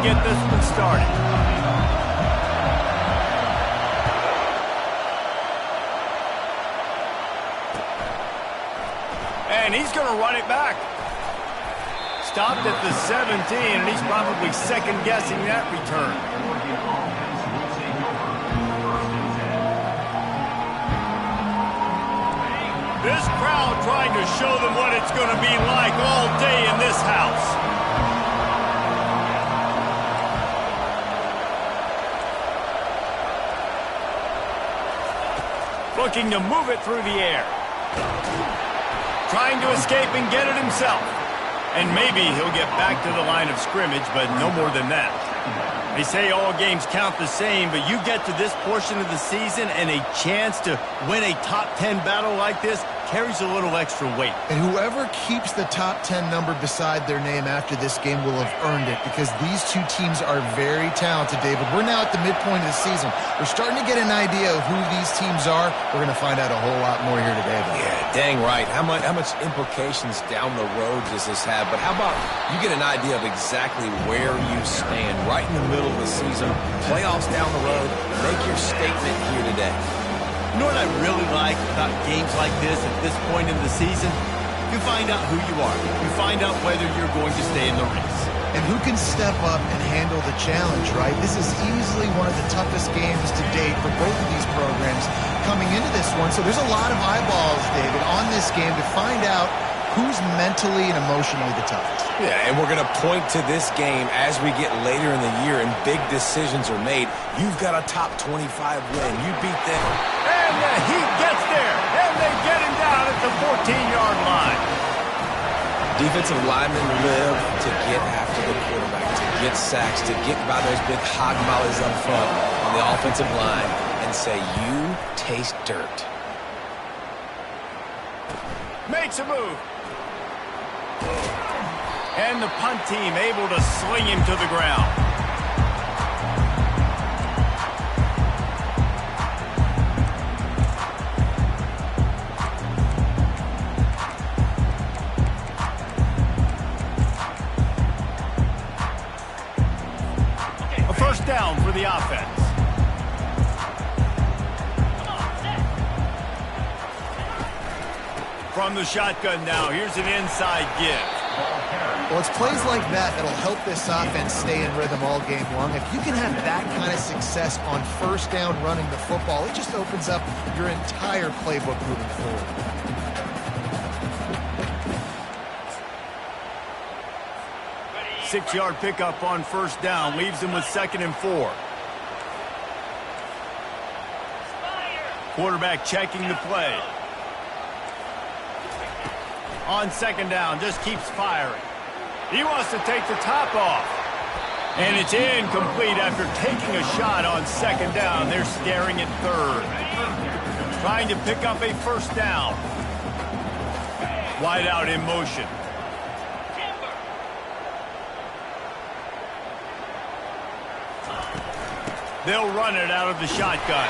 get this one started. And he's going to run it back. Stopped at the 17, and he's probably second-guessing that return. This crowd trying to show them what it's going to be like all day in this house. Looking to move it through the air. Trying to escape and get it himself. And maybe he'll get back to the line of scrimmage, but no more than that. They say all games count the same, but you get to this portion of the season and a chance to win a top 10 battle like this carries a little extra weight. And whoever keeps the top 10 number beside their name after this game will have earned it, because these two teams are very talented, David. We're now at the midpoint of the season. We're starting to get an idea of who these teams are. We're going to find out a whole lot more here today. Yeah, dang right. How much implications down the road does this have? But how about you get an idea of exactly where you stand right in the middle of the season, playoffs down the road, make your statement here today. You know what I really like about games like this at this point in the season? You find out who you are. You find out whether you're going to stay in the race. And who can step up and handle the challenge, right? This is easily one of the toughest games to date for both of these programs coming into this one. So there's a lot of eyeballs, David, on this game to find out who's mentally and emotionally the toughest. Yeah, and we're going to point to this game as we get later in the year and big decisions are made. You've got a top 25 win. You beat them. And the Heat gets there, and they get him down at the 14-yard line. Defensive linemen live to get after the quarterback, to get sacks, to get by those big hog mollies up front on the offensive line and say, you taste dirt. Makes a move. And the punt team able to sling him to the ground. A first down for the offense. From the shotgun now, here's an inside give. Well, it's plays like that that'll help this offense stay in rhythm all game long. If you can have that kind of success on first down running the football, it just opens up your entire playbook moving forward. Six-yard pickup on first down leaves him with 2nd and 4. Quarterback checking the play. On 2nd down, just keeps firing. He wants to take the top off. And it's incomplete after taking a shot on 2nd down. They're staring at 3rd. Trying to pick up a first down. Wide out in motion. They'll run it out of the shotgun.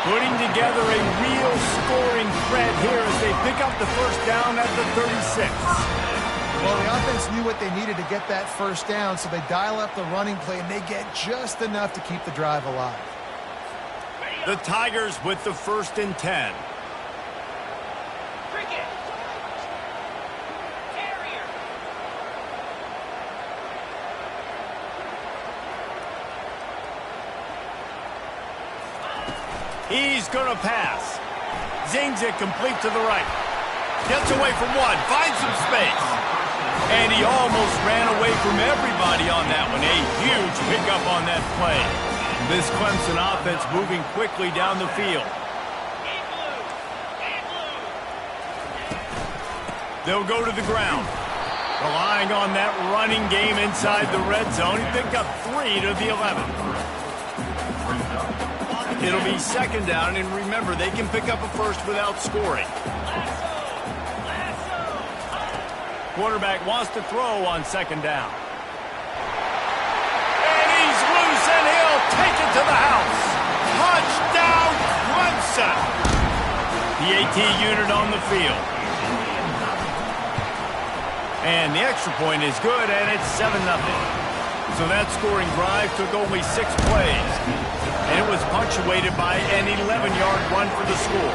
Putting together a real scoring threat here as they pick up the first down at the 36. Well, the offense knew what they needed to get that first down, so they dial up the running play, and they get just enough to keep the drive alive. The Tigers with the 1st and 10. He's going to pass. Zings it complete to the right. Gets away from one. Finds some space. And he almost ran away from everybody on that one. A huge pickup on that play. This Clemson offense moving quickly down the field. They'll go to the ground. Relying on that running game inside the red zone. He picked up 3 to the 11. It'll be 2nd down, and remember, they can pick up a first without scoring. Quarterback wants to throw on 2nd down. And he's loose, and he'll take it to the house. Touchdown, Clemson! The AT unit on the field. And the extra point is good, and it's 7-0. So that scoring drive took only 6 plays. And it was punctuated by an 11-yard run for the score.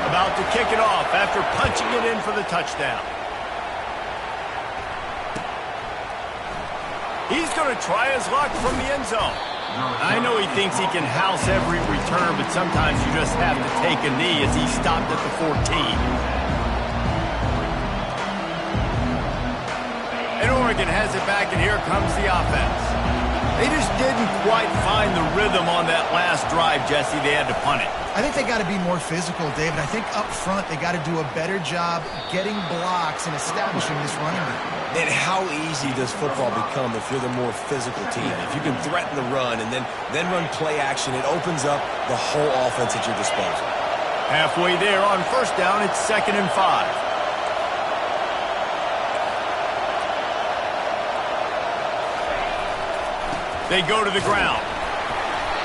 About to kick it off after punching it in for the touchdown. He's going to try his luck from the end zone. I know he thinks he can house every return, but sometimes you just have to take a knee as he stopped at the 14. And Oregon has it back, and here comes the offense. They just didn't quite find the rhythm on that last drive, Jesse. They had to punt it. I think they got to be more physical, David. I think up front they got to do a better job getting blocks and establishing this running game. And how easy does football become if you're the more physical team? If you can threaten the run and then run play action, it opens up the whole offense at your disposal. Halfway there on first down, it's 2nd and 5. They go to the ground.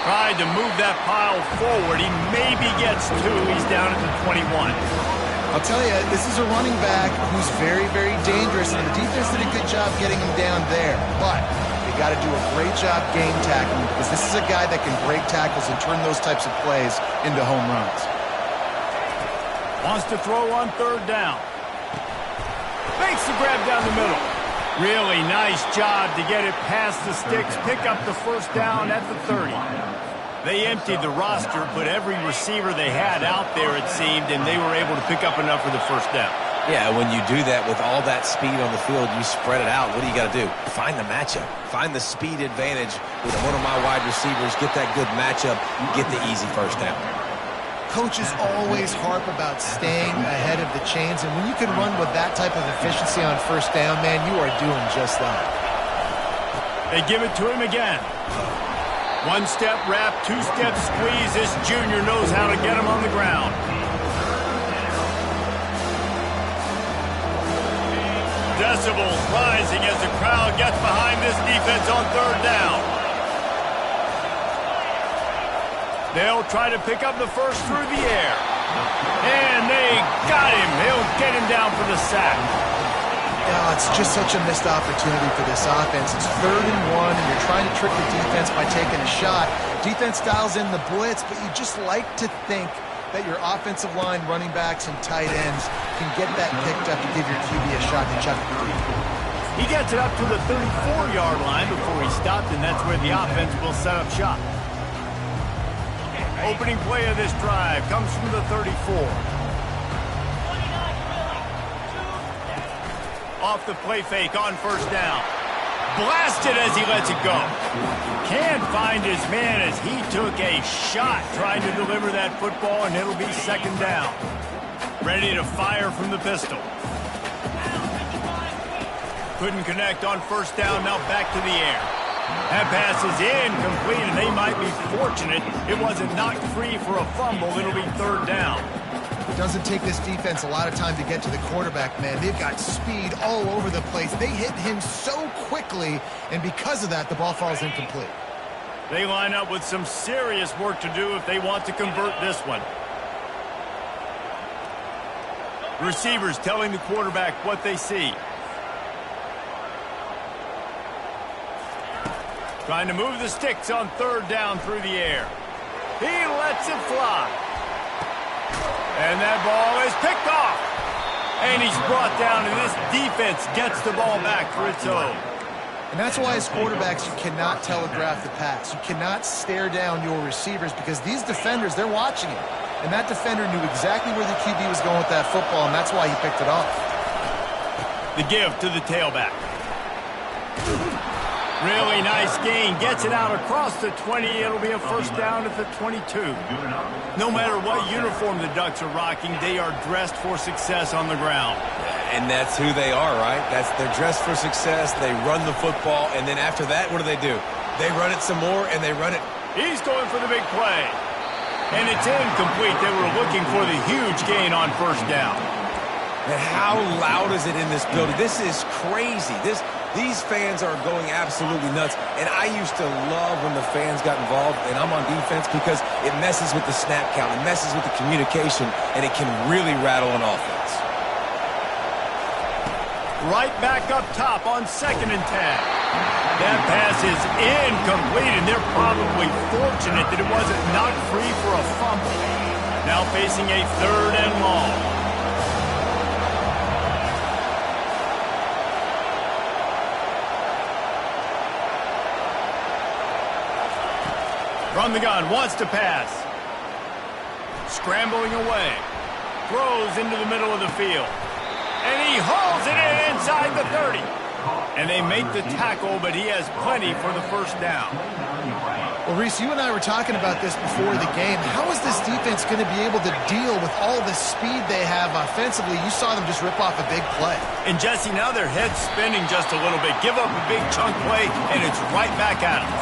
Tried to move that pile forward. He maybe gets 2. He's down at the 21. I'll tell you, this is a running back who's very, very dangerous, and the defense did a good job getting him down there. But they got to do a great job game tackling, because this is a guy that can break tackles and turn those types of plays into home runs. Wants to throw on 3rd down. Makes the grab down the middle. Really nice job to get it past the sticks, pick up the first down at the 30. They emptied the roster, put every receiver they had out there, it seemed, and they were able to pick up enough for the first down. Yeah, when you do that with all that speed on the field, you spread it out. What do you got to do? Find the matchup. Find the speed advantage with one of my wide receivers. Get that good matchup. You get the easy first down. Coaches always harp about staying ahead of the chains, and when you can run with that type of efficiency on first down, man, you are doing just that. They give it to him again. 1-step wrap, 2-step squeeze. This junior knows how to get him on the ground. Decibels rising as the crowd gets behind this defense on 3rd down. They'll try to pick up the first through the air. And they got him. He'll get him down for the sack. Yeah, it's just such a missed opportunity for this offense. It's 3rd and 1, and you're trying to trick the defense by taking a shot. Defense dials in the blitz, but you just like to think that your offensive line, running backs, and tight ends can get that picked up to give your QB a shot to chuck it deep. He gets it up to the 34-yard line before he stopped, and that's where the offense will set up shop. Opening play of this drive comes from the 34. Off the play fake on first down. Blasted as he lets it go. Can't find his man as he took a shot trying to deliver that football, and it'll be 2nd down. Ready to fire from the pistol. Couldn't connect on first down, now back to the air. That pass is incomplete, and they might be fortunate it wasn't knocked free for a fumble. It'll be 3rd down. It doesn't take this defense a lot of time to get to the quarterback, man. They've got speed all over the place. They hit him so quickly, and because of that, the ball falls incomplete. They line up with some serious work to do if they want to convert this one. Receivers telling the quarterback what they see. Trying to move the sticks on 3rd down through the air. He lets it fly. And that ball is picked off. And he's brought down, and this defense gets the ball back for its own. And that's why as quarterbacks, you cannot telegraph the pass. You cannot stare down your receivers, because these defenders, they're watching it. And that defender knew exactly where the QB was going with that football, and that's why he picked it off. The give to the tailback. Really nice gain. Gets it out across the 20. It'll be a first down at the 22. No matter what uniform the Ducks are rocking, they are dressed for success on the ground. And that's who they are, right? They're dressed for success. They run the football, and then after that, what do? They run it some more, and they run it. He's going for the big play. And it's incomplete. They were looking for the huge gain on first down. And how loud is it in this building? This is crazy. These fans are going absolutely nuts. And I used to love when the fans got involved, and I'm on defense, because it messes with the snap count. It messes with the communication, and it can really rattle an offense. Right back up top on 2nd and 10. That pass is incomplete, and they're probably fortunate that it wasn't knocked free for a fumble. Now facing a 3rd and long. From the gun, wants to pass. Scrambling away. Throws into the middle of the field. And he hauls it in inside the 30. And they make the tackle, but he has plenty for the 1st down. Well, Reese, you and I were talking about this before the game. How is this defense going to be able to deal with all the speed they have offensively? You saw them just rip off a big play. And, Jesse, now their head's spinning just a little bit. Give up a big chunk play, and it's right back at them.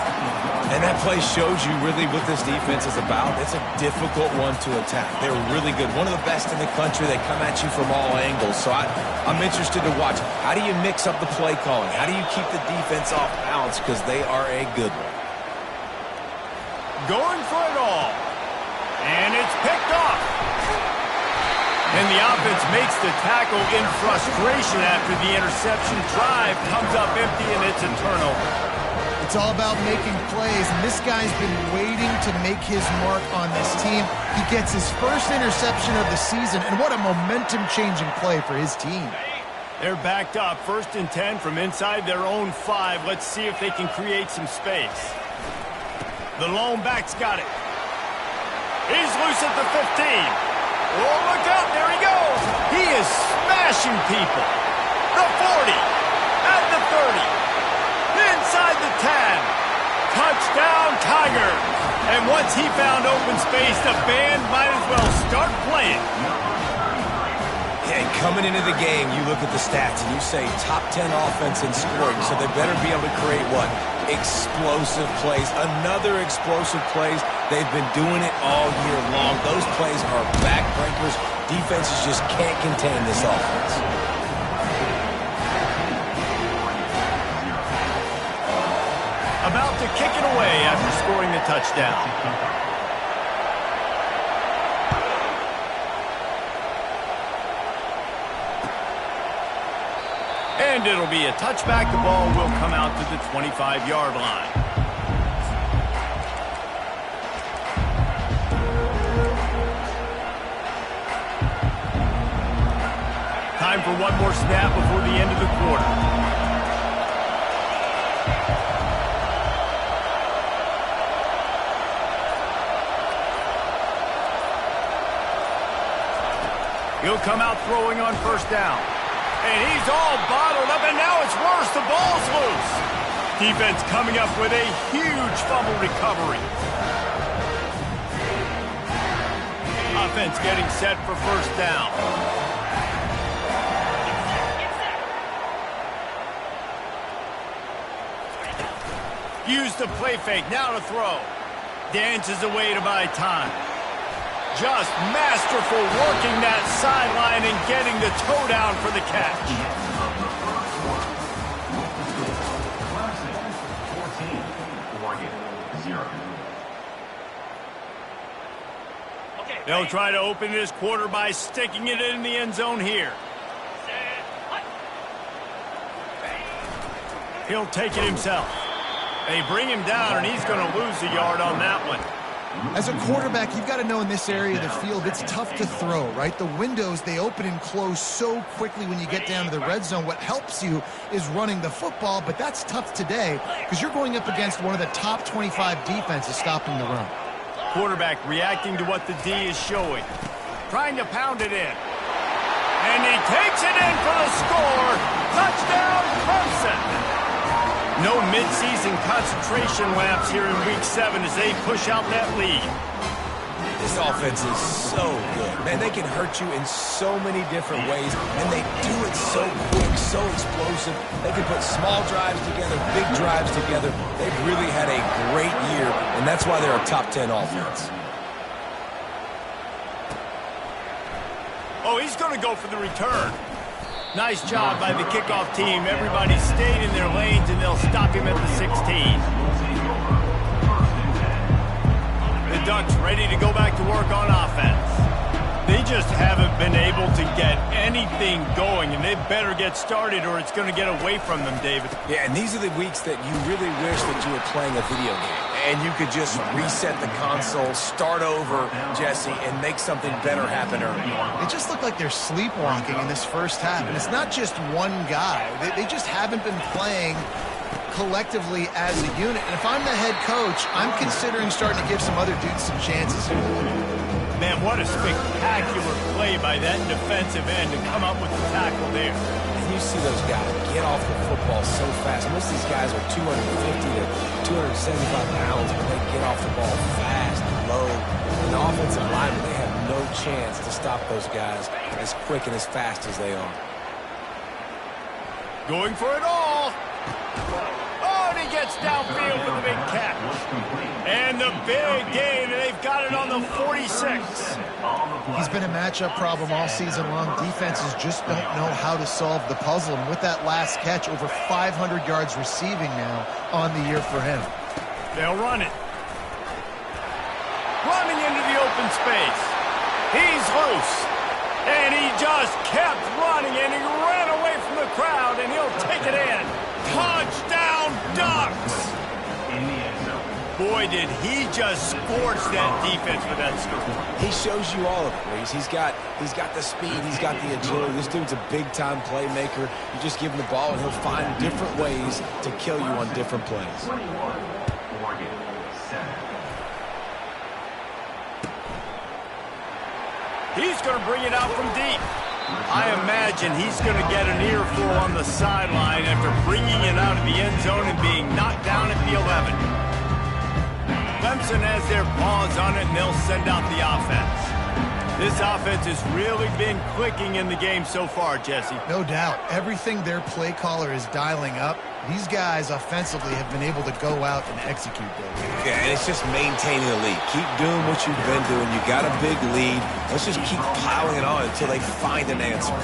And that play shows you really what this defense is about. It's a difficult one to attack. They're really good. One of the best in the country. They come at you from all angles. So I'm interested to watch. How do you mix up the play calling? How do you keep the defense off balance? Because they are a good one. Going for it all. And it's picked off. And the offense makes the tackle in frustration after the interception. Drive comes up empty, and it's a turnover. It's all about making plays, and this guy's been waiting to make his mark on this team. He gets his 1st interception of the season, and what a momentum-changing play for his team. They're backed up, 1st and 10 from inside their own 5. Let's see if they can create some space. The lone back's got it. He's loose at the 15. Oh, look out, there he goes. He is smashing people. The 40, at the 30. Inside the 10. Touchdown, Tigers. And once he found open space, the band might as well start playing. Yeah, and coming into the game, you look at the stats and you say top 10 offense in scoring, so they better be able to create what? Explosive plays. Another explosive plays. They've been doing it all year long. Those plays are backbreakers. Defenses just can't contain this offense. About to kick it away after scoring the touchdown. And it'll be a touchback. The ball will come out to the 25-yard line. Time for one more snap before the end of the quarter. He'll come out throwing on 1st down. And he's all bottled up, and now it's worse. The ball's loose. Defense coming up with a huge fumble recovery. Offense getting set for 1st down. Use the play fake, now to throw. Dances away to buy time. Just masterful working that sideline and getting the toe down for the catch. They'll try to open this quarter by sticking it in the end zone here. He'll take it himself. They bring him down, and he's going to lose a yard on that one. As a quarterback, you've got to know in this area of the field, it's tough to throw, right? The windows, they open and close so quickly when you get down to the red zone. What helps you is running the football, but that's tough today because you're going up against one of the top 25 defenses stopping the run. Quarterback reacting to what the D is showing. Trying to pound it in. And he takes it in for the score. Touchdown, Clemson. No midseason concentration laps here in Week 7 as they push out that lead. This offense is so good. Man, they can hurt you in so many different ways, and they do it so quick, so explosive. They can put small drives together, big drives together. They've really had a great year, and that's why they're a top 10 offense. Oh, he's going to go for the return. Nice job by the kickoff team. Everybody stayed in their lanes, and they'll stop him at the 16. The Ducks ready to go back to work on offense. They just haven't been able to get anything going, and they better get started or it's going to get away from them, David. Yeah, and these are the weeks that you really wish that you were playing a video game and you could just reset the console, start over, Jesse, and make something better happen early. It just looked like they're sleepwalking in this first half, and it's not just one guy. They just haven't been playing collectively as a unit. And if I'm the head coach, I'm considering starting to give some other dudes some chances here. Man, what a spectacular play by that defensive end to come up with the tackle there. And you see those guys get off the football so fast. Most of these guys are 250 to 275 pounds, but they get off the ball fast, low. And the offensive linemen, they have no chance to stop those guys as quick and as fast as they are. Going for it all. Oh, and he gets downfield with a big catch. And the big gain, and they've got it on the 46. He's been a matchup problem all season long. Defenses just don't know how to solve the puzzle. And with that last catch, over 500 yards receiving now on the year for him. They'll run it. Running into the open space. He's loose. And he just kept running, and he ran away from the crowd, and he'll take it in. Touchdown, Ducks! Boy, did he just scorch that defense with that score. He shows you all of it, Reese. He's got the speed, he's got the agility. This dude's a big-time playmaker. You just give him the ball, and he'll find different ways to kill you on different plays. He's going to bring it out from deep. I imagine he's going to get an earful on the sideline after bringing it out of the end zone and being knocked down at the 11. Clemson has their paws on it, and they'll send out the offense. This offense has really been clicking in the game so far, Jesse. No doubt. Everything their play caller is dialing up, these guys offensively have been able to go out and execute those. Yeah, and it's just maintaining the lead. Keep doing what you've been doing. You got a big lead. Let's just keep piling it on until they find an answer.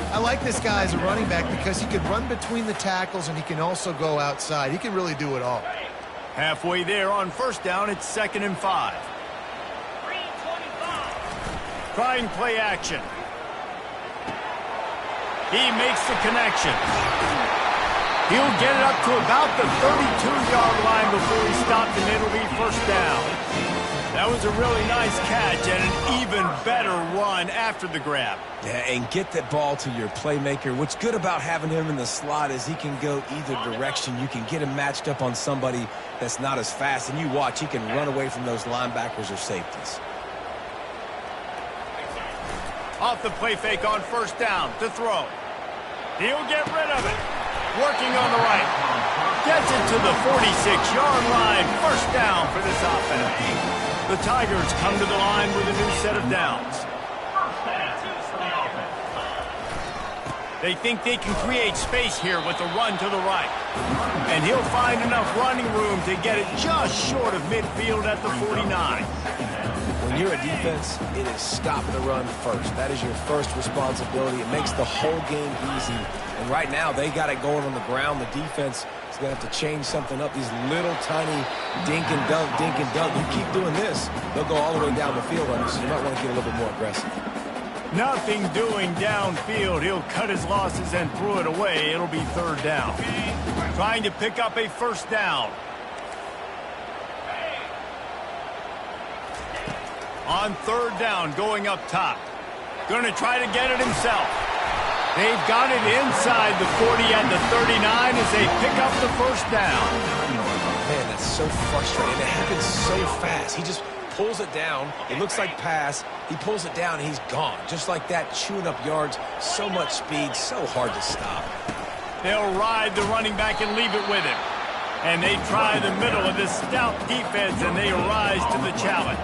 I like this guy as a running back because he can run between the tackles and he can also go outside. He can really do it all. Halfway there on first down, it's 2nd and 5. Trying play action. He makes the connection. He'll get it up to about the 32-yard line before he stopped, and it'll be first down. That was a really nice catch and an even better run after the grab. Yeah, and get that ball to your playmaker. What's good about having him in the slot is he can go either direction. You can get him matched up on somebody that's not as fast, and you watch, he can run away from those linebackers or safeties. Off the play fake on first down to throw. He'll get rid of it. Working on the right. Gets it to the 46-yard line. First down for this offense. The Tigers come to the line with a new set of downs. They think they can create space here with a run to the right. And he'll find enough running room to get it just short of midfield at the 49. When you're a defense, it is stop the run first. That is your first responsibility. It makes the whole game easy. And right now, they got it going on the ground. The defense is going to have to change something up. These little tiny dink and dunk, dink and dunk. You keep doing this, they'll go all the way down the field on you, so you might want to get a little bit more aggressive. Nothing doing downfield. He'll cut his losses and throw it away. It'll be 3rd down. Trying to pick up a first down. On 3rd down, going up top. Going to try to get it himself. They've got it inside the 40 at the 39 as they pick up the first down. Man, that's so frustrating. It happens so fast. He just pulls it down. It looks like pass. He pulls it down, and he's gone. Just like that, chewing up yards. So much speed, so hard to stop. They'll ride the running back and leave it with him. And they try the middle of this stout defense, and they rise to the challenge.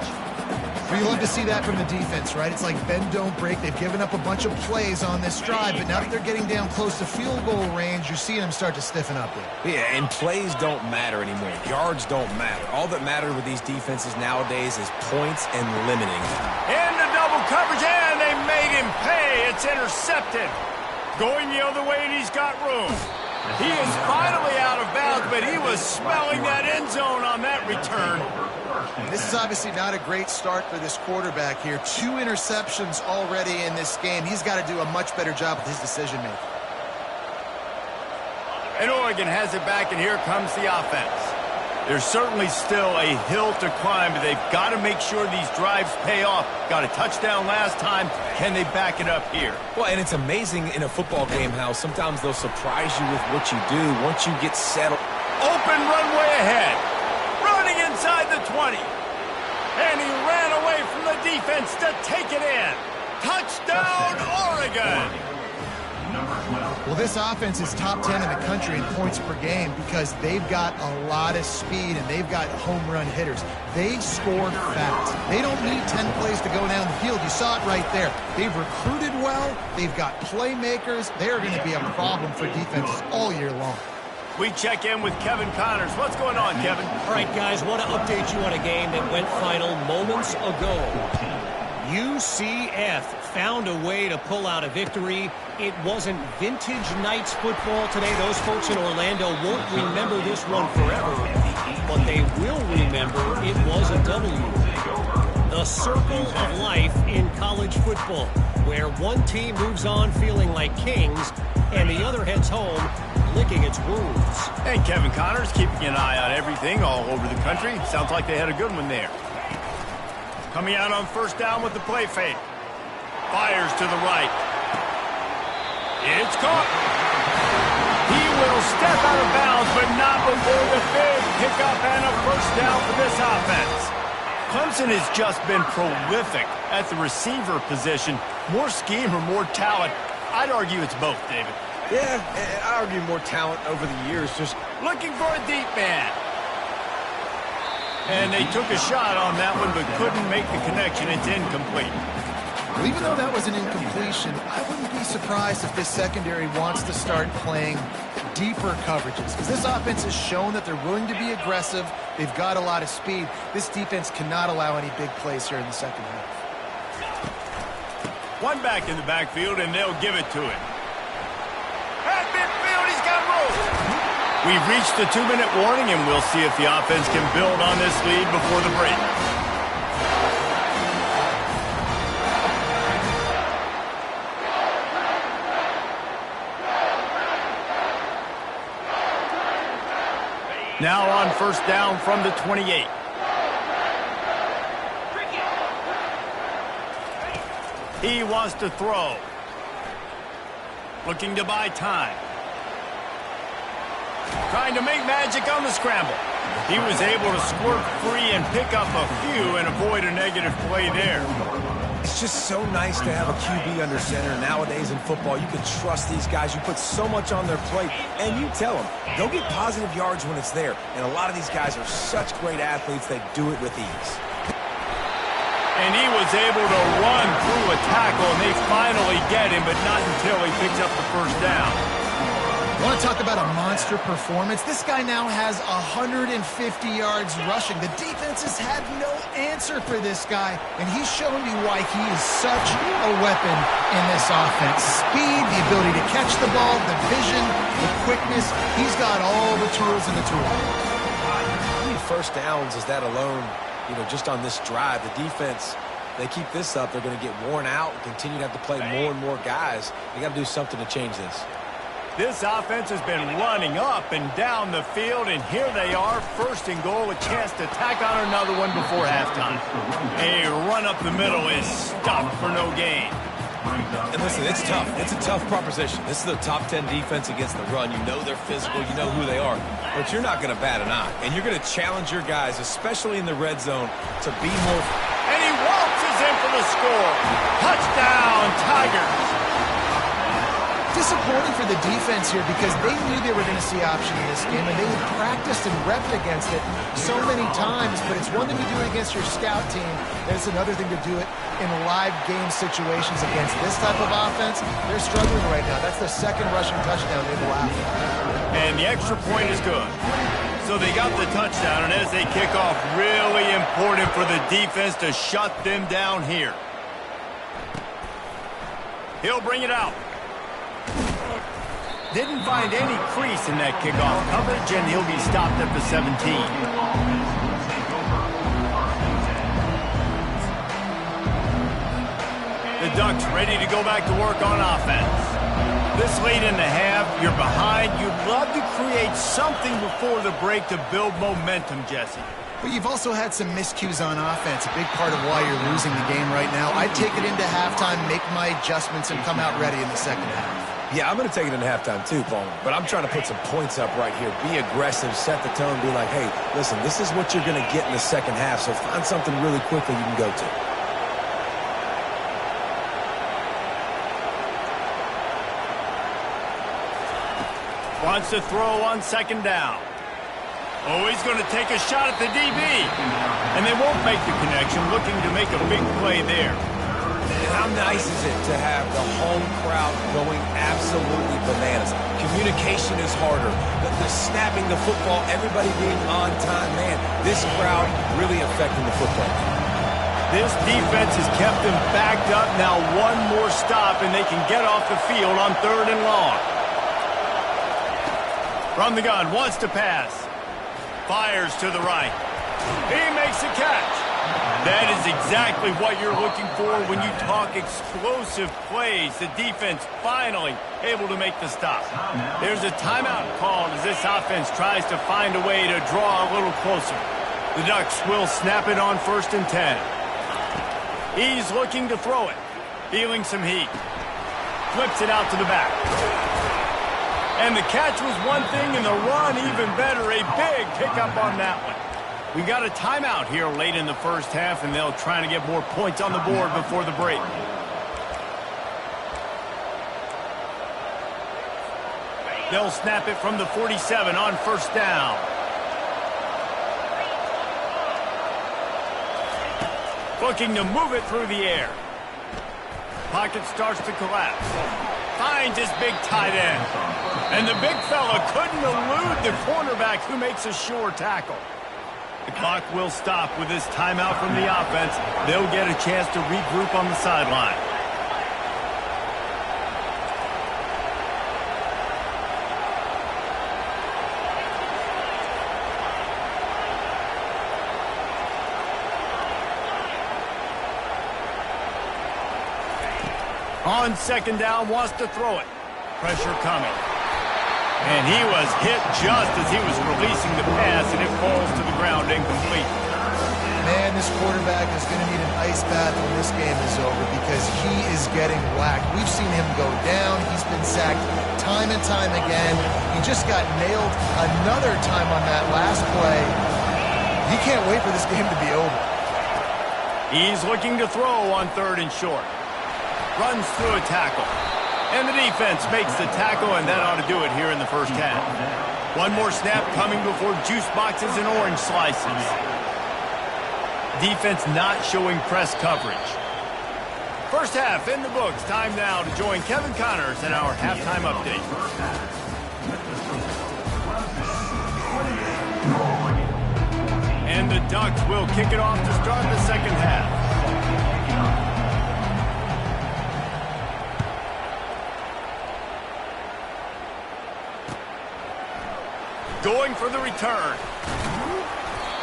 Well, you love to see that from the defense, right? It's like bend, don't break. They've given up a bunch of plays on this drive, but now that they're getting down close to field goal range, you're seeing them start to stiffen up there. Yeah, and plays don't matter anymore. Yards don't matter. All that matters with these defenses nowadays is points and limiting. Into double coverage, and they made him pay. It's intercepted. Going the other way, and he's got room. He is finally out of bounds, but he was smelling that end zone on that return. This is obviously not a great start for this quarterback here. 2 interceptions already in this game. He's got to do a much better job with his decision-making. And Oregon has it back, and here comes the offense. There's certainly still a hill to climb, but they've got to make sure these drives pay off. Got a touchdown last time. Can they back it up here? Well, and it's amazing in a football game how sometimes they'll surprise you with what you do once you get settled. Open runway ahead. Running inside the 20. And he ran away from the defense to take it in. Touchdown, Oregon! Well, this offense is top 10 in the country in points per game because they've got a lot of speed and they've got home run hitters. They score fast. They don't need 10 plays to go down the field. You saw it right there. They've recruited well. They've got playmakers. They're going to be a problem for defenses all year long. We check in with Kevin Connors. What's going on, Kevin? All right, guys, want to update you on a game that went final moments ago. UCF found a way to pull out a victory. It wasn't vintage Knights football today. Those folks in Orlando won't remember this one forever, but they will remember it was a W. The circle of life in college football, where one team moves on feeling like kings and the other heads home licking its wounds. And Kevin Connors keeping an eye on everything all over the country. Sounds like they had a good one there. Coming out on first down with the play fake. Fires to the right. It's caught. He will step out of bounds, but not before the big pickup and a first down for this offense. Clemson has just been prolific at the receiver position. More scheme or more talent? I'd argue it's both, David. Yeah, I argue more talent over the years. Just looking for a deep man. And they took a shot on that one, but couldn't make the connection. It's incomplete. Well, even though that was an incompletion, I wouldn't be surprised if this secondary wants to start playing deeper coverages. Because this offense has shown that they're willing to be aggressive. They've got a lot of speed. This defense cannot allow any big plays here in the second half. One back in the backfield, and they'll give it to him. At midfield, he's got room. We've reached the 2-minute warning, and we'll see if the offense can build on this lead before the break. Now on first down from the 28. He wants to throw. Looking to buy time. Trying to make magic on the scramble. He was able to squirt free and pick up a few and avoid a negative play there. it's just so nice to have a QB under center. Nowadays in football, you can trust these guys. You put so much on their plate, and you tell them, go get positive yards when it's there. And a lot of these guys are such great athletes, they do it with ease. And he was able to run through a tackle, and they finally get him, but not until he picks up the first down. I want to talk about a monster performance. This guy now has 150 yards rushing. The defense has had no answer for this guy, and he's shown me why he is such a weapon in this offense. Speed, the ability to catch the ball, the vision, the quickness. He's got all the tools in the tool. How many first downs is that alone? You know, just on this drive, the defense, they keep this up, they're going to get worn out and continue to have to play more and more guys. They got to do something to change this. This offense has been running up and down the field, and here they are, first and goal, a chance to tack on another one before halftime. A run up the middle is stopped for no gain. And listen, it's tough. It's a tough proposition. This is the top 10 defense against the run. You know they're physical. You know who they are. But you're not going to bat an eye. And you're going to challenge your guys, especially in the red zone, to be more. And he waltzes in for the score. Touchdown, Tigers. Disappointing for the defense here because they knew they were going to see option in this game, and they had practiced and repped against it so many times. But it's one thing to do it against your scout team, and it's another thing to do it in live game situations against this type of offense. They're struggling right now. That's the second rushing touchdown they've allowed. And the extra point is good. So they got the touchdown, and as they kick off, really important for the defense to shut them down here. He'll bring it out. Didn't find any crease in that kickoff coverage, and he'll be stopped at the 17. The Ducks ready to go back to work on offense. This late in the half, you're behind. You'd love to create something before the break to build momentum, Jesse. But you've also had some miscues on offense, a big part of why you're losing the game right now. I'd take it into halftime, make my adjustments, and come out ready in the second half. Yeah, I'm going to take it in halftime too, Paul. But I'm trying to put some points up right here. Be aggressive, set the tone, be like, hey, listen, this is what you're going to get in the second half, so find something really quickly you can go to. Wants to throw on second down. Oh, he's going to take a shot at the DB. And they won't make the connection, looking to make a big play there. And how nice is it to have the home crowd going absolutely bananas? Communication is harder. The snapping the football, everybody being on time. Man, this crowd really affecting the football. This defense has kept them backed up. Now one more stop, and they can get off the field on 3rd and long. From the gun, wants to pass. Fires to the right. He makes a catch. That is exactly what you're looking for when you talk explosive plays. The defense finally able to make the stop. There's a timeout called as this offense tries to find a way to draw a little closer. The Ducks will snap it on 1st and 10. He's looking to throw it. Feeling some heat. Flips it out to the back. And the catch was one thing, and the run even better. A big pickup on that one. We got a timeout here late in the first half, and they'll try to get more points on the board before the break. They'll snap it from the 47 on 1st down. Looking to move it through the air. Pocket starts to collapse. Finds his big tight end. And the big fella couldn't elude the cornerback who makes a sure tackle. The clock will stop with this timeout from the offense. They'll get a chance to regroup on the sideline. On 2nd down, wants to throw it. Pressure coming. And he was hit just as he was releasing the pass, and it falls to the ground incomplete. Man, this quarterback is going to need an ice bath when this game is over because he is getting whacked. We've seen him go down. He's been sacked time and time again. He just got nailed another time on that last play. He can't wait for this game to be over. He's looking to throw on 3rd and short. Runs through a tackle. And the defense makes the tackle, and that ought to do it here in the first half. One more snap coming before juice boxes and orange slices. Defense not showing press coverage. First half in the books. Time now to join Kevin Connors in our halftime update. And the Ducks will kick it off to start the second half. Going for the return.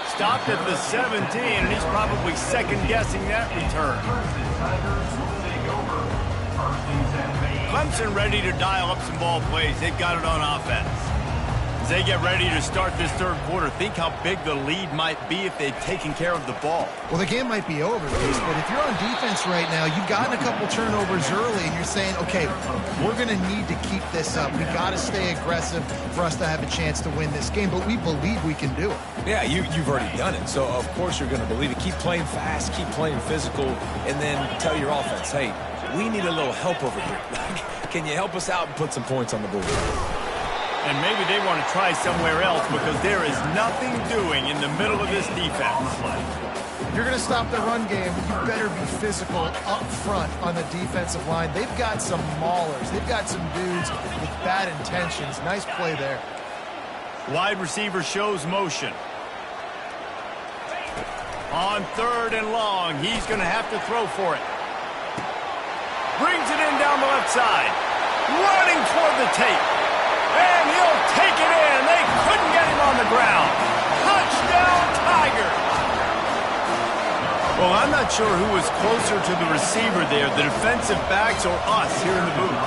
Stopped at the 17, and he's probably second-guessing that return. Clemson ready to dial up some ball plays. They've got it on offense. As they get ready to start this 3rd quarter, think how big the lead might be if they'd taken care of the ball. Well, the game might be over, Reese, but if you're on defense right now, you've gotten a couple turnovers early, and you're saying, okay, we're going to need to keep this up. We've got to stay aggressive for us to have a chance to win this game, but we believe we can do it. Yeah, you've already done it, so of course you're going to believe it. Keep playing fast, keep playing physical, and then tell your offense, hey, we need a little help over here. Can you help us out and put some points on the board? And maybe they want to try somewhere else because there is nothing doing in the middle of this defense. If you're going to stop the run game, you better be physical up front on the defensive line. They've got some maulers. They've got some dudes with bad intentions. Nice play there. Wide receiver shows motion. On 3rd and long, he's going to have to throw for it. Brings it in down the left side. Running toward the tape. And he'll take it in. They couldn't get him on the ground. Touchdown, Tigers. Well, I'm not sure who was closer to the receiver there, the defensive backs or us here in the booth.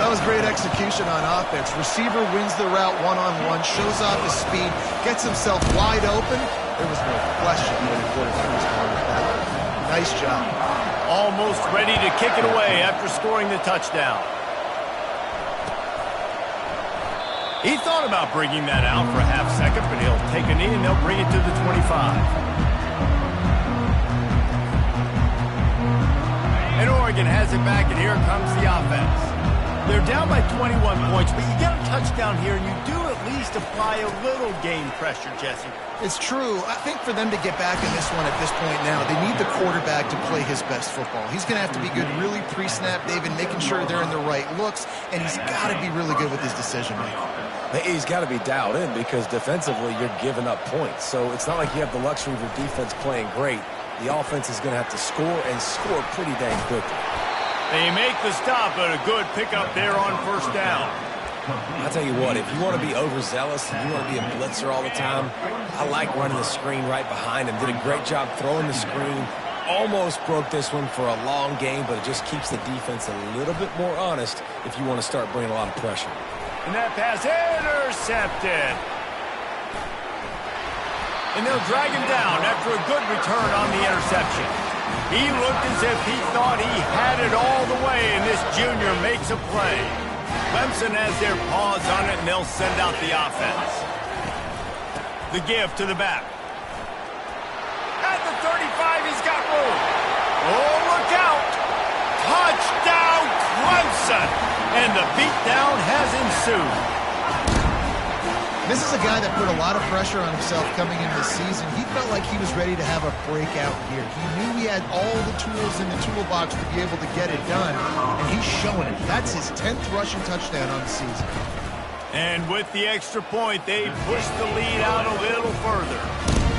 That was great execution on offense. Receiver wins the route one-on-one, shows off his speed, gets himself wide open. There was no question that he put it through his arm with that. Nice job. Almost ready to kick it away after scoring the touchdown. He thought about bringing that out for a half second, but he'll take a knee and they'll bring it to the 25. And Oregon has it back, and here comes the offense. They're down by 21 points, but you get a touchdown here, and you do at least apply a little game pressure, Jesse. It's true. I think for them to get back in this one at this point now, they need the quarterback to play his best football. He's going to have to be good really pre-snap, David, making sure they're in the right looks, and he's got to be really good with his decision-making. He's got to be dialed in because defensively you're giving up points. So it's not like you have the luxury of your defense playing great. The offense is going to have to score and score pretty dang quickly. They make the stop, but a good pickup there on first down. I'll tell you what, if you want to be overzealous and you want to be a blitzer all the time, I like running the screen right behind him. Did a great job throwing the screen. Almost broke this one for a long game, but it just keeps the defense a little bit more honest if you want to start bringing a lot of pressure. And that pass intercepted. And they'll drag him down after a good return on the interception. He looked as if he thought he had it all the way, and this junior makes a play. Clemson has their paws on it, and they'll send out the offense. The give to the back. At the 35, he's got room. Oh, look out. Touchdown, Clemson. And the beatdown has ensued. This is a guy that put a lot of pressure on himself coming into the season. He felt like he was ready to have a breakout year. He knew he had all the tools in the toolbox to be able to get it done, and he's showing it. That's his 10th rushing touchdown on the season. And with the extra point, they push the lead out a little further.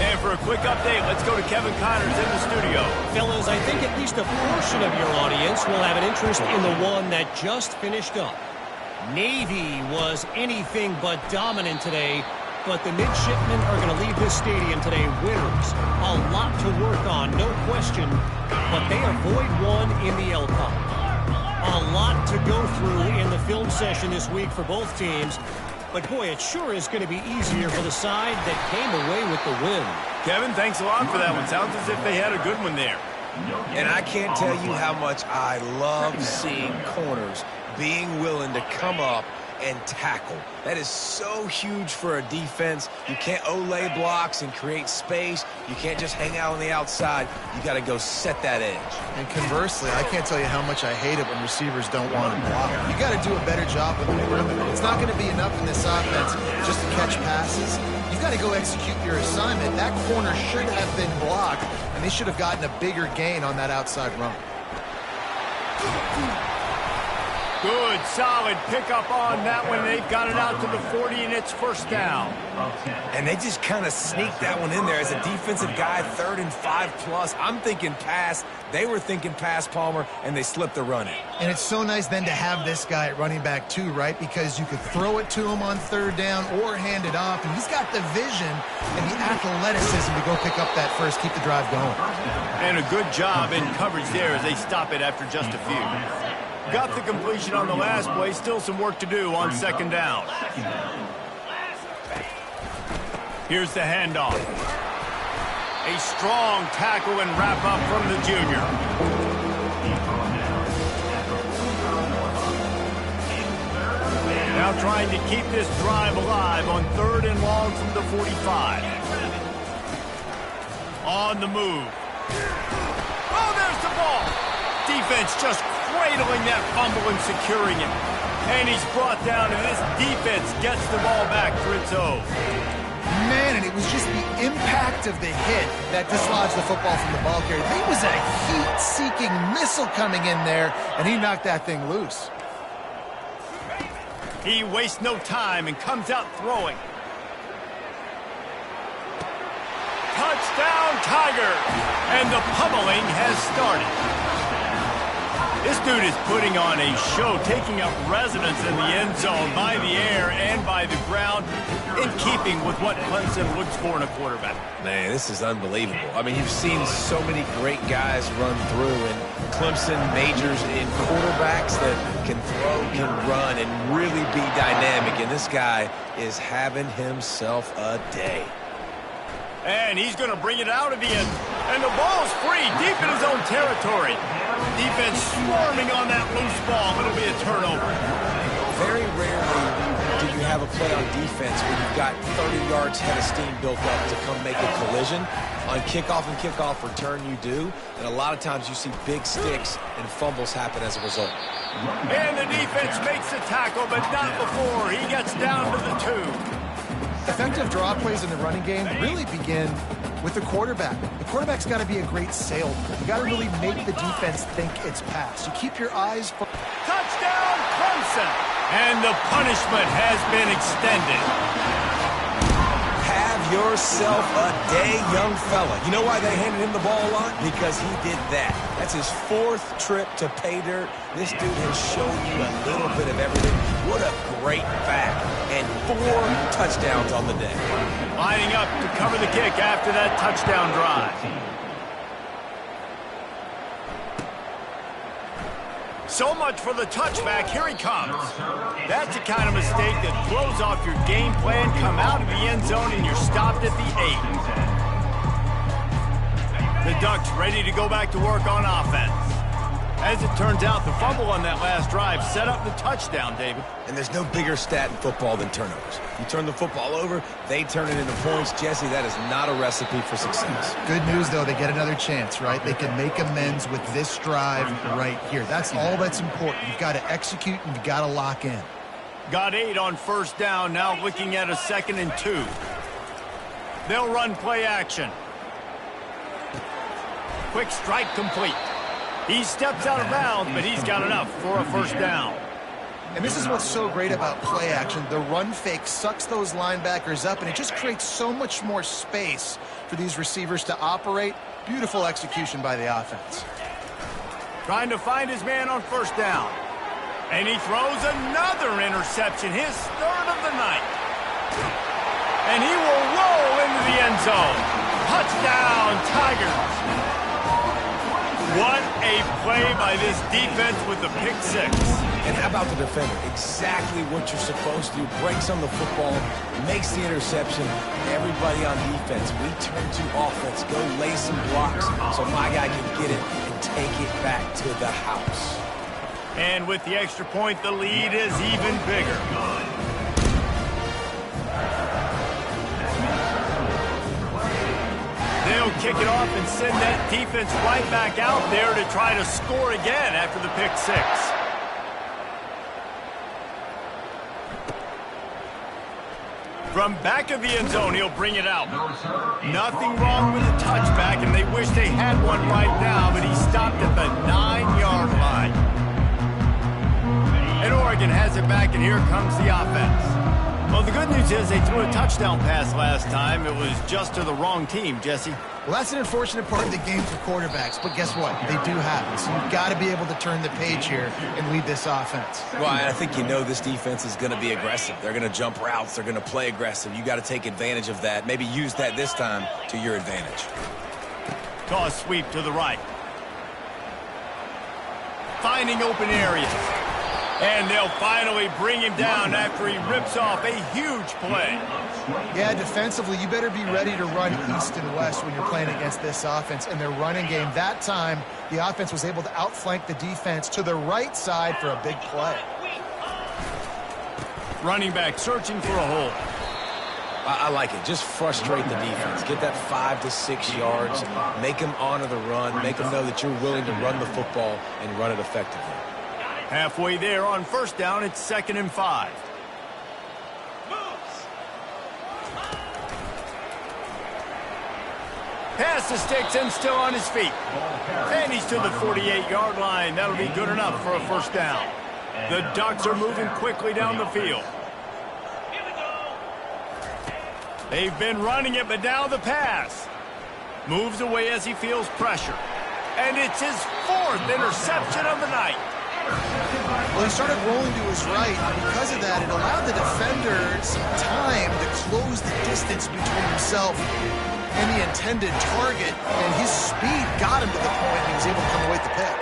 And for a quick update, let's go to Kevin Connors in the studio. Fellas, I think at least a portion of your audience will have an interest in the one that just finished up. Navy was anything but dominant today, but the midshipmen are going to leave this stadium today winners. A lot to work on, no question, but they avoid one in the LCON. A lot to go through in the film session this week for both teams, but boy, it sure is going to be easier for the side that came away with the win. Kevin, thanks a lot for that one. Sounds as if they had a good one there. And I can't tell you how much I love seeing corners being willing to come up and tackle. That is so huge for a defense. You can't olay blocks and create space. You can't just hang out on the outside. You got to go set that edge. And conversely, I can't tell you how much I hate it when receivers don't want to block. You got to do a better job with the perimeter. It's not going to be enough in this offense just to catch passes. You got to go execute your assignment. That corner should have been blocked, and they should have gotten a bigger gain on that outside run. Good, solid pickup on that one. They've got it out to the 40, and it's first down. And they just kind of sneaked that one in there as a defensive guy, 3rd and 5+. I'm thinking pass. They were thinking pass, Palmer, and they slipped the run in. And it's so nice then to have this guy at running back too, right? Because you could throw it to him on 3rd down or hand it off, and he's got the vision and the athleticism to go pick up that first, keep the drive going. And a good job in coverage there as they stop it after just a few. Got the completion on the last play. Still some work to do on 2nd down. Here's the handoff. A strong tackle and wrap up from the junior. Now trying to keep this drive alive on 3rd and long from the 45. On the move. Oh, there's the ball. Defense just cradling that fumble and securing it. And he's brought down, and this defense gets the ball back for its own. Man, and it was just the impact of the hit that dislodged the football from the ball carrier. There was a heat-seeking missile coming in there, and he knocked that thing loose. He wastes no time and comes out throwing. Touchdown, Tiger! And the pummeling has started. This dude is putting on a show, taking up residence in the end zone by the air and by the ground. in keeping with what Clemson looks for in a quarterback. Man, this is unbelievable. I mean, you've seen so many great guys run through, and Clemson majors in quarterbacks that can throw, can run, and really be dynamic. And this guy is having himself a day. And he's going to bring it out of the end. And the ball's free, deep in his own territory. Defense swarming on that loose ball. It'll be a turnover. Very rarely do you have a play on defense where you've got 30 yards head of steam built up to come make a collision. On kickoff and kickoff return, you do. And a lot of times you see big sticks and fumbles happen as a result. And the defense makes the tackle, but not before he gets down to the 2. Effective draw plays in the running game really begin with the quarterback. The quarterback's got to be a great salesman. You got to really make the defense think it's pass. You keep your eyes... Touchdown, Clemson! And the punishment has been extended. Have yourself a day, young fella. You know why they handed him the ball a lot? Because he did that. That's his 4th trip to pay dirt. This dude has shown you a little bit of everything. What a great back. And 4 touchdowns on the day. Lining up to cover the kick after that touchdown drive. So much for the touchback. Here he comes. That's the kind of mistake that throws off your game plan. Come out of the end zone and you're stopped at the 8. The Ducks ready to go back to work on offense. As it turns out, the fumble on that last drive set up the touchdown, David. And there's no bigger stat in football than turnovers. You turn the football over, they turn it into points. Jesse, that is not a recipe for success. Good news, though, they get another chance, right? They can make amends with this drive right here. That's all that's important. You've got to execute and you've got to lock in. Got 8 on first down, now looking at a 2nd and 2. They'll run play action. Quick strike complete. He steps out of bounds, but he's got enough for a first down. And this is what's so great about play action. The run fake sucks those linebackers up, and it just creates so much more space for these receivers to operate. Beautiful execution by the offense. Trying to find his man on first down. And he throws another interception, his 3rd of the night. And he will roll into the end zone. Touchdown, Tigers. What a play by this defense with the pick 6. And how about the defender? Exactly what you're supposed to do. Breaks on the football, makes the interception. Everybody on defense, we turn to offense. Go lay some blocks so my guy can get it and take it back to the house. And with the extra point, the lead is even bigger. They'll kick it off and send that defense right back out there to try to score again after the pick 6. From back of the end zone, he'll bring it out. Nothing wrong with the touchback, and they wish they had one right now, but he stopped at the 9-yard line. And Oregon has it back, and here comes the offense. Well, the good news is they threw a touchdown pass last time. It was just to the wrong team, Jesse. Well, that's an unfortunate part of the game for quarterbacks, but guess what? They do happen. So you've got to be able to turn the page here and lead this offense. Well, I think you know this defense is going to be aggressive. They're going to jump routes. They're going to play aggressive. You got to take advantage of that. Maybe use that this time to your advantage. Toss sweep to the right. Finding open areas. And they'll finally bring him down after he rips off a huge play. Yeah, defensively, you better be ready to run east and west when you're playing against this offense. And their running game, that time, the offense was able to outflank the defense to the right side for a big play. Running back searching for a hole. I like it. Just frustrate the defense. Get that 5 to 6 yards. Make them honor the run. Make them know that you're willing to run the football and run it effectively. Halfway there on first down, it's 2nd and 5. Pass the sticks and still on his feet. And he's to the 48-yard line. That'll be good enough for a first down. The Ducks are moving quickly down the field. They've been running it, but now the pass. Moves away as he feels pressure. And it's his 4th interception of the night. Well, he started rolling to his right, and because of that, it allowed the defender some time to close the distance between himself and the intended target, and his speed got him to the point he was able to come away with the pick.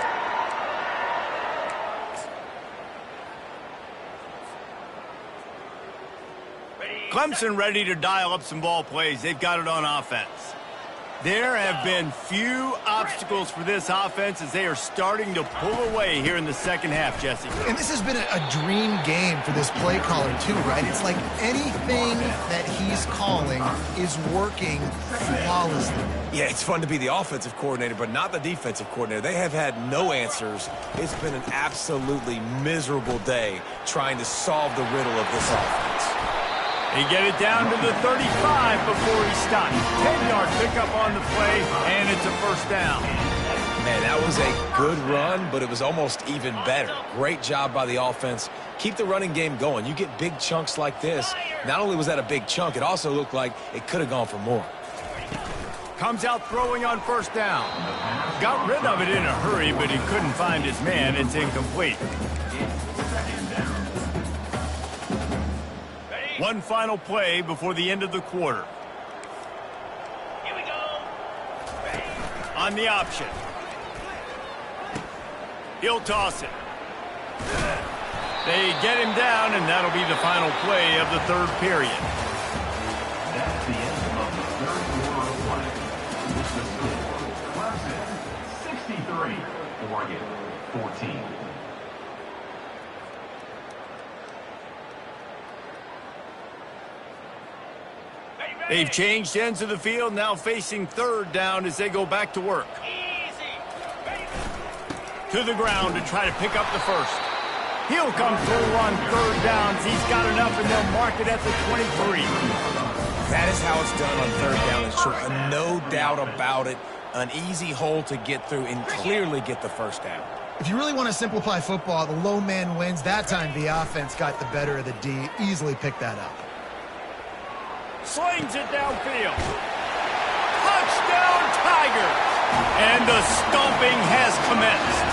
Clemson ready to dial up some ball plays. They've got it on offense. There have been few obstacles for this offense as they are starting to pull away here in the second half, Jesse. And this has been a dream game for this play caller too, right? It's like anything that he's calling is working flawlessly. Yeah, it's fun to be the offensive coordinator, but not the defensive coordinator. They have had no answers. It's been an absolutely miserable day trying to solve the riddle of this offense. They get it down to the 35 before he stops. 10-yard pickup on the play, and it's a first down. Man, that was a good run, but it was almost even better. Great job by the offense. Keep the running game going. You get big chunks like this. Not only was that a big chunk, it also looked like it could have gone for more. Comes out throwing on first down. Got rid of it in a hurry, but he couldn't find his man. It's incomplete. One final play before the end of the quarter. Here we go. On the option. He'll toss it. They get him down, and that'll be the final play of the third period. That's the end of the third quarter of play. With the score, Clemson 63, Oregon 14. They've changed ends of the field, now facing third down as they go back to work. To the ground to try to pick up the first. He'll come through on third downs. He's got enough, and they'll mark it at the 23. That is how it's done on third down and short. No doubt about it. An easy hole to get through and clearly get the first down. If you really want to simplify football, the low man wins. That time the offense got the better of the D. Easily picked that up. Slings it downfield. Touchdown, Tigers! And the stomping has commenced.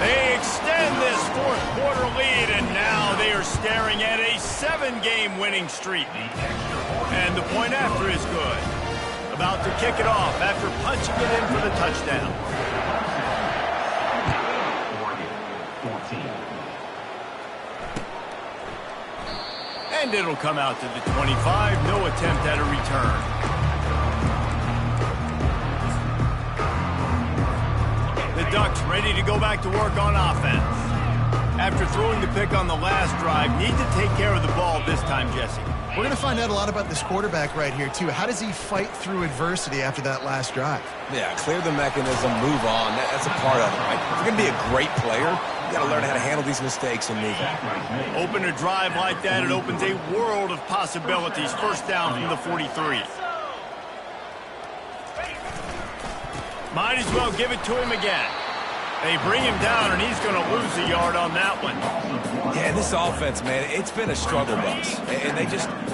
They extend this fourth quarter lead, and now they are staring at a 7-game winning streak. And the point after is good. About to kick it off after punching it in for the touchdown. Oregon 14. And it'll come out to the 25. No attempt at a return. The Ducks ready to go back to work on offense. After throwing the pick on the last drive, need to take care of the ball this time, Jesse. We're going to find out a lot about this quarterback right here, too. How does he fight through adversity after that last drive? Yeah, clear the mechanism, move on. That's a part of it, right? If you're going to be a great player, you got to learn how to handle these mistakes and move on. Open a drive like that, it opens a world of possibilities. First down from the 43. Might as well give it to him again. They bring him down, and he's going to lose a yard on that one. Yeah, this offense, man, it's been a struggle bus. And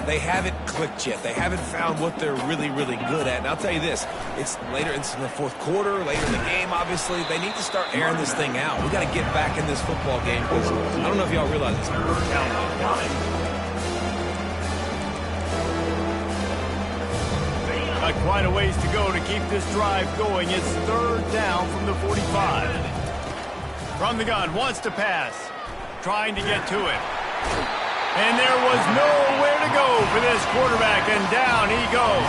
they haven't clicked yet. They haven't found what they're really, really good at. And I'll tell you this, it's later in the fourth quarter, later in the game, obviously. They need to start airing this thing out. We got to get back in this football game because I don't know if y'all realize this, but we're counting on time. Got quite a ways to go to keep this drive going. It's third down from the 45. From the gun, wants to pass. Trying to get to it. And there was nowhere to go for this quarterback, and down he goes.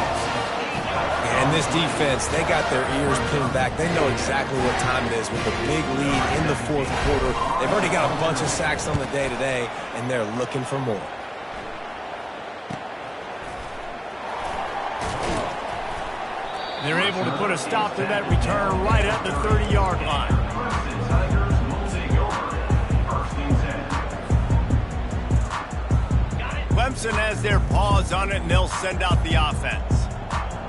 And this defense, they got their ears pinned back. They know exactly what time it is with the big lead in the fourth quarter. They've already got a bunch of sacks on the day today, and they're looking for more. They're able to put a stop to that return right at the 30-yard line. Clemson has their paws on it, and they'll send out the offense.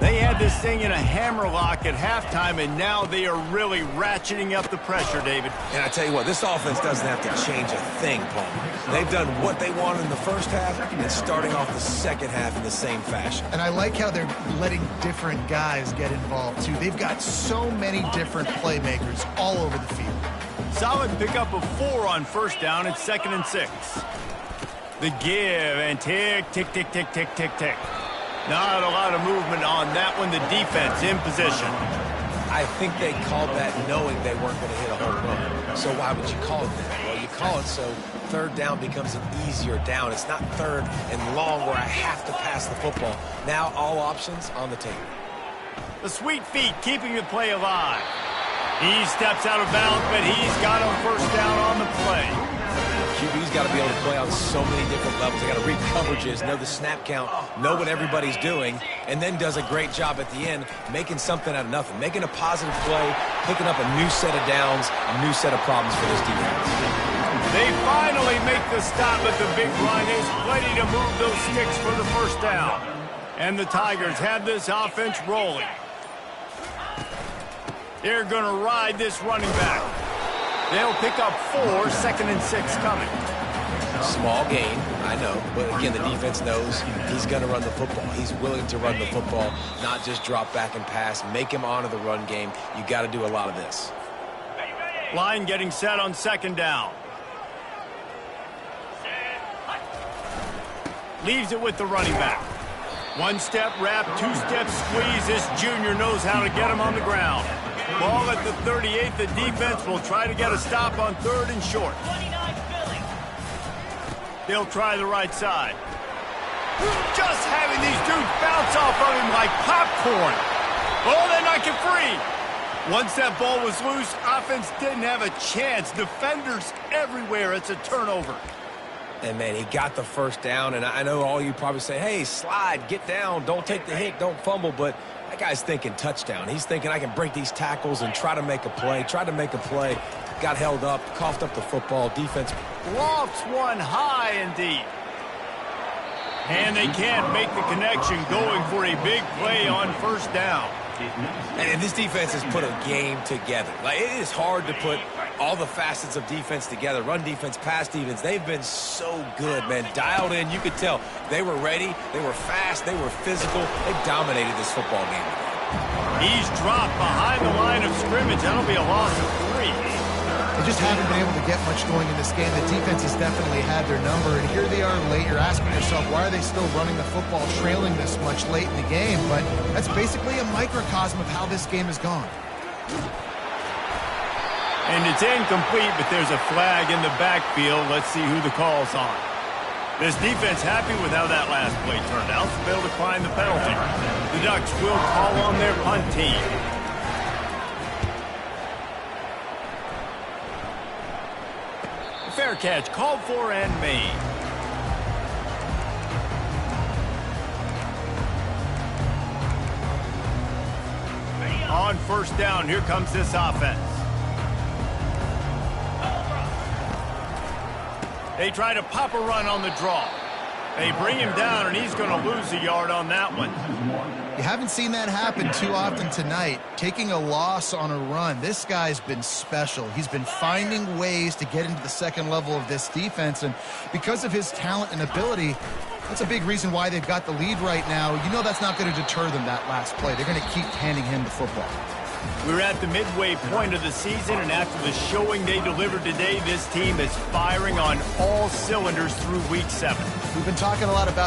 They had this thing in a hammerlock at halftime, and now they are really ratcheting up the pressure, David. And I tell you what, this offense doesn't have to change a thing, Paul. They've done what they wanted in the first half and starting off the second half in the same fashion. And I like how they're letting different guys get involved, too. They've got so many different playmakers all over the field. Solid pickup of 4 on first down. It's 2nd and 6. The give and tick, tick, tick, tick, tick, tick, tick. Not a lot of movement on that one. The defense in position. I think they called that knowing they weren't going to hit a home run. So why would you call it that? Well, you call it so third down becomes an easier down. It's not third and long where I have to pass the football. Now all options on the table. The sweet feet keeping the play alive. He steps out of bounds, but he's got him first down on the play. QB's got to be able to play on so many different levels. They got to read coverages, know the snap count, know what everybody's doing, and then does a great job at the end making something out of nothing, making a positive play, picking up a new set of downs, a new set of problems for this defense. They finally make the stop at the big run. Is ready to move those sticks for the first down. And the Tigers have this offense rolling. They're going to ride this running back. They'll pick up 4, 2nd and 6 coming. Small gain, I know, but again, the defense knows he's going to run the football. He's willing to run the football, not just drop back and pass, make him honor the run game. You got to do a lot of this. Line getting set on 2nd down. Leaves it with the running back. 1-step wrap, 2-step squeeze. This junior knows how to get him on the ground. Ball at the 38. The defense will try to get a stop on 3rd and short. They'll try the right side. Just having these dudes bounce off of him like popcorn. Oh, they're not get free. Once that ball was loose, offense didn't have a chance. Defenders everywhere. It's a turnover. And, man, he got the first down, and I know all you probably say, hey, slide, get down, don't take the hit, don't fumble, but that guy's thinking touchdown. He's thinking I can break these tackles and try to make a play, got held up, coughed up the football, defense. Lofts one high and deep. And they can't make the connection going for a big play on first down. And this defense has put a game together. Like, it is hard to put all the facets of defense together. Run defense, pass defense. They've been so good, man. Dialed in. You could tell they were ready. They were fast. They were physical. They dominated this football game. He's dropped behind the line of scrimmage. That'll be a loss of 3. They just haven't been able to get much going in this game. The defense has definitely had their number, and here they are late. You're asking yourself, why are they still running the football, trailing this much late in the game? But that's basically a microcosm of how this game has gone. And it's incomplete, but there's a flag in the backfield. Let's see who the call's on. This defense happy with how that last play turned out. They'll decline the penalty. The Ducks will call on their punt team. Fair catch called for and made. On first down, here comes this offense. They try to pop a run on the draw. They bring him down, and he's going to lose a yard on that one. You haven't seen that happen too often tonight, taking a loss on a run. This guy's been special. He's been finding ways to get into the second level of this defense, and because of his talent and ability, that's a big reason why they've got the lead right now. You know that's not going to deter them, that last play. They're going to keep handing him the football. We're at the midway point of the season, and after the showing they delivered today, this team is firing on all cylinders through Week 7. We've been talking a lot about